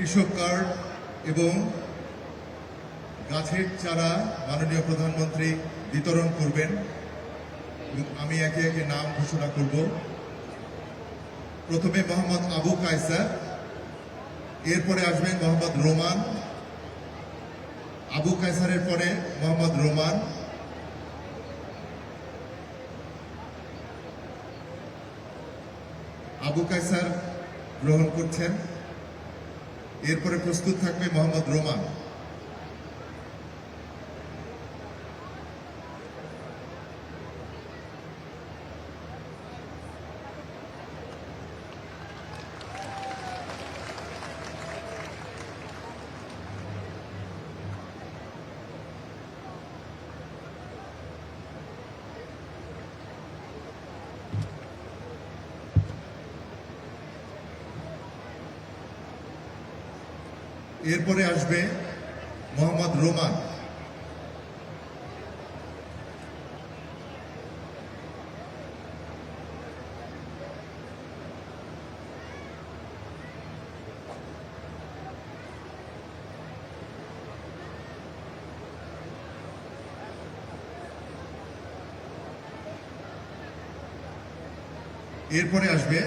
কৃষক কার্ড এবং গাছের চারা মাননীয় প্রধানমন্ত্রী বিতরণ করবেন এবং আমি একে একে নাম ঘোষণা করব। প্রথমে মোহাম্মদ আবু কায়সার, এরপরে আসবেন মোহাম্মদ রোমান, আবু কায়সারের পরে মোহাম্মদ রোমান, আবু কায়সার গ্রহণ করছেন। এরপরে প্রস্তুত থাকবে মোহাম্মদ রোমান। এরপরে আসবে মোহাম্মদ রোমান। এরপরে আসবে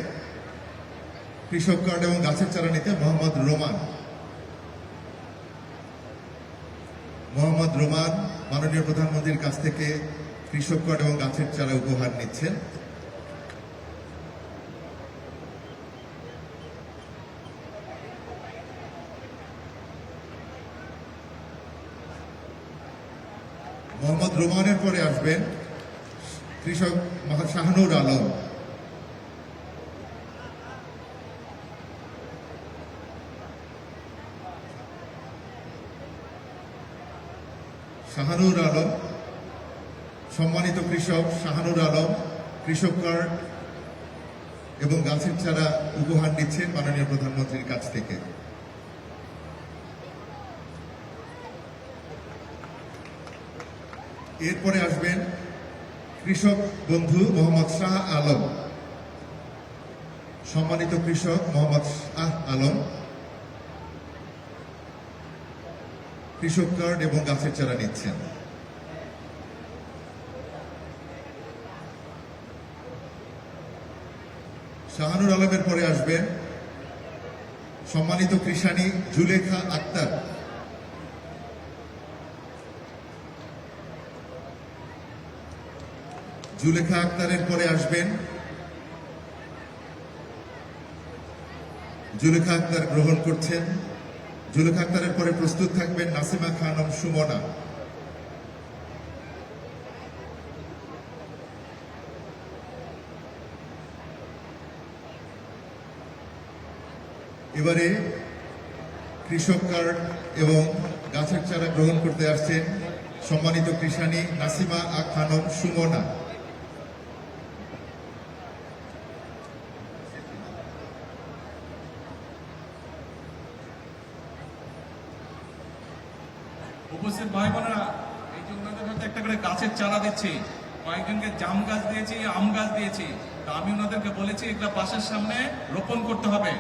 কৃষক কার্ড এবং গাছের চারা নিতে মোহাম্মদ রোমান। মোহাম্মদ রোমান মাননীয় প্রধানমন্ত্রীর কাছ থেকে কৃষক কার্ড এবং গাছের চারা উপহার নিচ্ছেন। মোহাম্মদ রোমানের পরে আসবেন কৃষক শাহানুর আলম। শাহানুর আলম, সম্মানিত কৃষক শাহানুর আলম কৃষক কার্ড এবং গাছের চারা উপহার নিচ্ছেন মাননীয় প্রধানমন্ত্রীর কাছ থেকে। এরপরে আসবেন কৃষক বন্ধু মোহাম্মদ শাহ আলম, সম্মানিত কৃষক মোহাম্মদ শাহ আলম কৃষক কার্ড এবং গাছের চারা নিচ্ছেন। শাহানুর আলমের পরে আসবেন সম্মানিত কৃষানী জুলেখা আক্তার। জুলেখা আক্তারের পরে আসবেন, জুলেখা আক্তার গ্রহণ করছেন। জুলেখা আক্তারের পরে প্রস্তুত থাকবেন নাসিমা খানম সুমনা। এবারে কৃষক কার্ড এবং গাছের চারা গ্রহণ করতে আসছেন সম্মানিত কৃষানী নাসিমা খানম সুমনা। উপস্থিত ভাই বোনেরা, এই যে ওনাদের হাতে একটা করে গাছের চারা দিচ্ছি, কয়েকজনকে জাম গাছ দিয়েছি, আম গাছ দিয়েছি। তা আমি ওনাদেরকে বলেছি এগুলা বাসার সামনে রোপণ করতে হবে।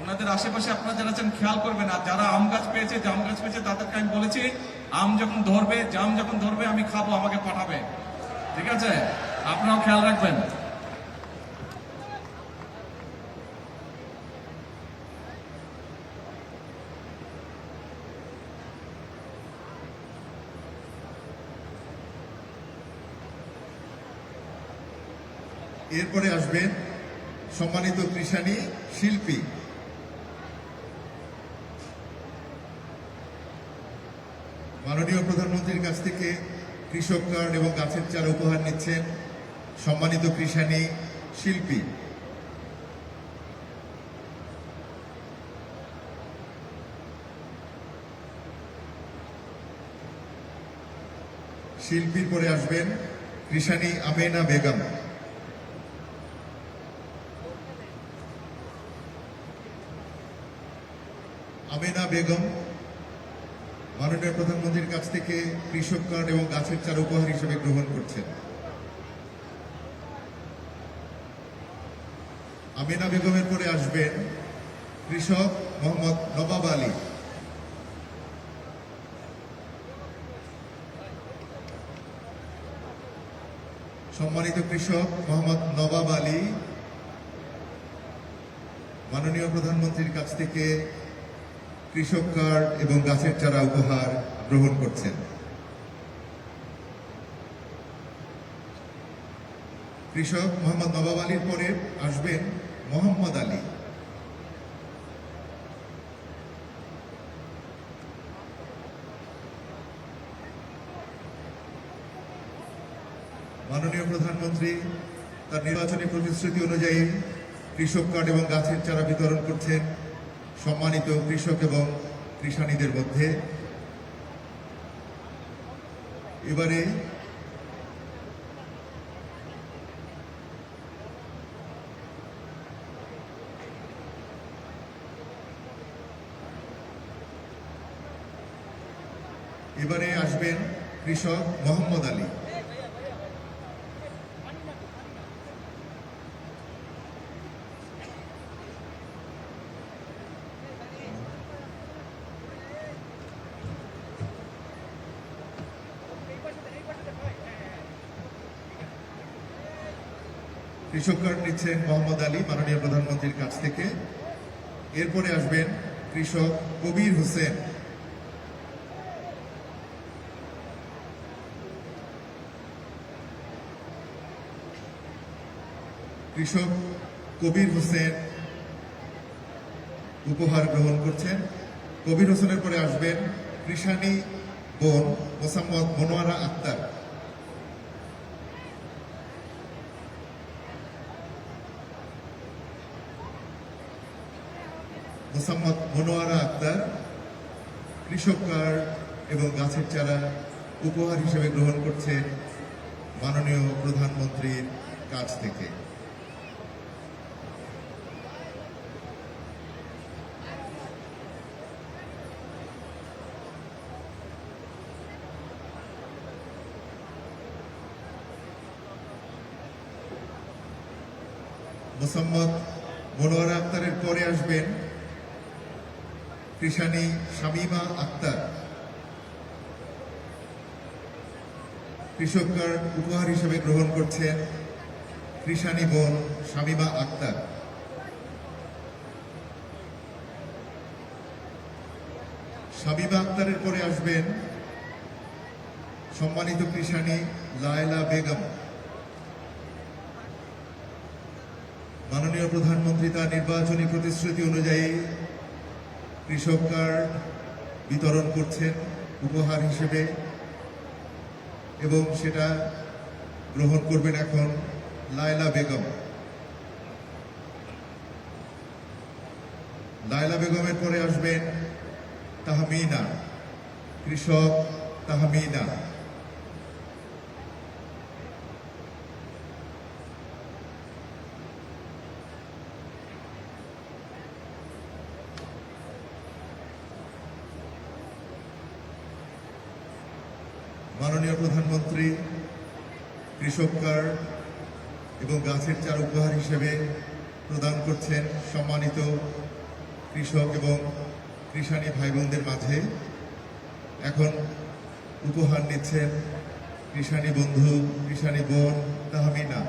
ওনাদের আশেপাশে আপনারা যারা আছেন খেয়াল করবেন। আর যারা আম গাছ পেয়েছে, জাম গাছ পেয়েছে, তাদেরকে আমি বলেছি আম যখন ধরবে, জাম যখন ধরবে আমি খাবো, আমাকে পাঠাবে। ঠিক আছে, আপনারাও খেয়াল রাখবেন। এরপরে আসবেন সম্মানিত কৃষানী শিল্পী। মাননীয় প্রধানমন্ত্রীর কাছ থেকে কৃষক কার্ড এবং গাছের চারা উপহার নিচ্ছেন সম্মানিত কৃষানী শিল্পী। শিল্পীর পরে আসবেন কৃষানী আমেনা বেগম। আমেনা বেগম মাননীয় প্রধানমন্ত্রীর কাছ থেকে কৃষক কার্ড এবং গাছের চারা উপহার হিসেবে গ্রহণ করছেন। আমেনা বেগমের পরে আসবেন কৃষক মোহাম্মদ নবাব আলী। সম্মানিত কৃষক মোহাম্মদ নবাব আলী মাননীয় প্রধানমন্ত্রীর কাছ থেকে কৃষক কার্ড এবং গাছের চারা উপহার গ্রহণ করছেন। কৃষক মোহাম্মদ নবাব আলীর পরে আসবেন মোহাম্মদ আলী। মাননীয় প্রধানমন্ত্রী তার নির্বাচনী প্রতিশ্রুতি অনুযায়ী কৃষক কার্ড এবং গাছের চারা বিতরণ করছেন সম্মানিত কৃষক এবং কৃষানীদের মধ্যে। এবারে আসবেন কৃষক মোহাম্মদ আলী। কৃষক কার্ড নিচ্ছেন মোহাম্মদ আলী মাননীয় প্রধানমন্ত্রীর কাছ থেকে। এরপরে আসবেন কৃষক কবির হোসেন। কৃষক কবির হোসেন উপহার গ্রহণ করছেন। কবির হোসেনের পরে আসবেন কৃষানী বোন মোসাম্মদ মনোয়ারা আক্তার। মোসাম্মদ মনোয়ারা আক্তার কৃষক কার্ড এবং গাছের চারা উপহার হিসেবে গ্রহণ করছেন মাননীয় প্রধানমন্ত্রীর কাছ থেকে। মোসাম্মদ মনোয়ারা আক্তারের পরে আসবেন কৃষানী শামীমা আক্তার। কৃষক কার্ড উপহার হিসেবে গ্রহণ করছেন কৃষানী বোন শামীমা আক্তার। শামীমা আক্তারের পরে আসবেন সম্মানিত কৃষানী লায়লা বেগম। মাননীয় প্রধানমন্ত্রী তার নির্বাচনী প্রতিশ্রুতি অনুযায়ী কৃষক কার্ড বিতরণ করছেন উপহার হিসেবে এবং সেটা গ্রহণ করবেন এখন লায়লা বেগম। লায়লা বেগমের পরে আসবেন তাহমিনা, কৃষক তাহমিনা। মাননীয় প্রধানমন্ত্রী কৃষক কার্ড এবং গাছের চারা উপহার হিসেবে প্রদান করছেন সম্মানিত কৃষক এবং কৃষানী ভাই বোনদের মাঝে। এখন উপহার নিচ্ছেন কৃষানী বন্ধু, কৃষানী বোন তাহমিনা।